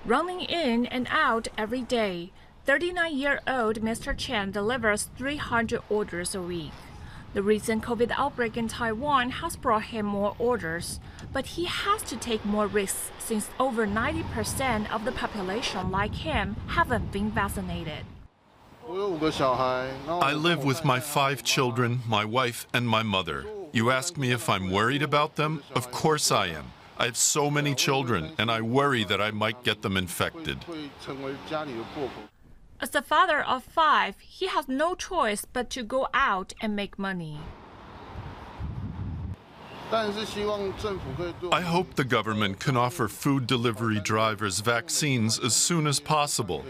Running in and out every day, 39-year-old Mr. Chen delivers 300 orders a week. The recent COVID outbreak in Taiwan has brought him more orders, but he has to take more risks since over 90% of the population, like him, haven't been vaccinated. I live with my 5 children, my wife, and my mother. You ask me if I'm worried about them? Of course I am. I have so many children, and I worry that I might get them infected. As the father of 5, he has no choice but to go out and make money. I hope the government can offer food delivery drivers vaccines as soon as possible.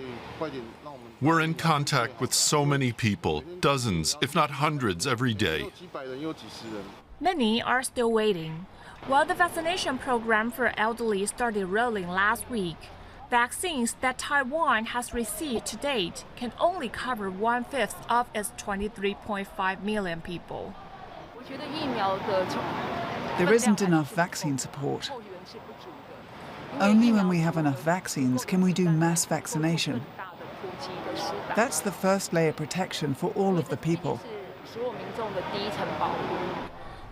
We're in contact with so many people, dozens, if not hundreds, every day. Many are still waiting. While the vaccination program for elderly started rolling last week, vaccines that Taiwan has received to date can only cover 1/5 of its 23.5 million people. There isn't enough vaccine support. Only when we have enough vaccines can we do mass vaccination. That's the first layer of protection for all of the people.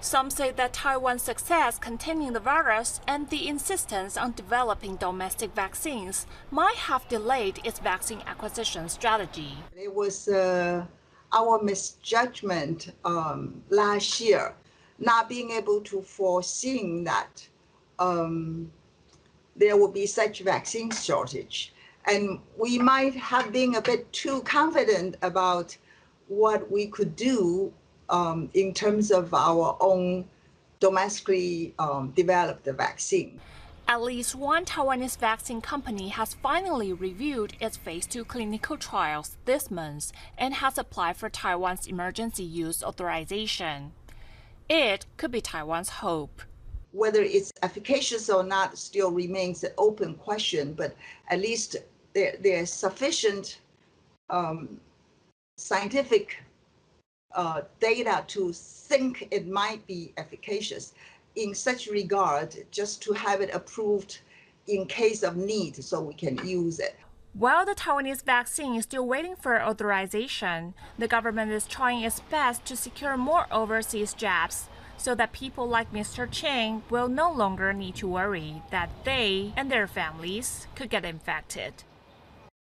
Some say that Taiwan's success containing the virus and the insistence on developing domestic vaccines might have delayed its vaccine acquisition strategy. It was our misjudgment last year, not being able to foresee that there will be such vaccine shortage. And we might have been a bit too confident about what we could do in terms of our own domestically developed vaccine. At least one Taiwanese vaccine company has finally reviewed its phase 2 clinical trials this month and has applied for Taiwan's emergency use authorization. It could be Taiwan's hope. Whether it's efficacious or not still remains an open question, but at least there's sufficient scientific data to think it might be efficacious. In such regard, just to have it approved in case of need so we can use it. While the Taiwanese vaccine is still waiting for authorization, the government is trying its best to secure more overseas jabs so that people like Mr. Cheng will no longer need to worry that they and their families could get infected.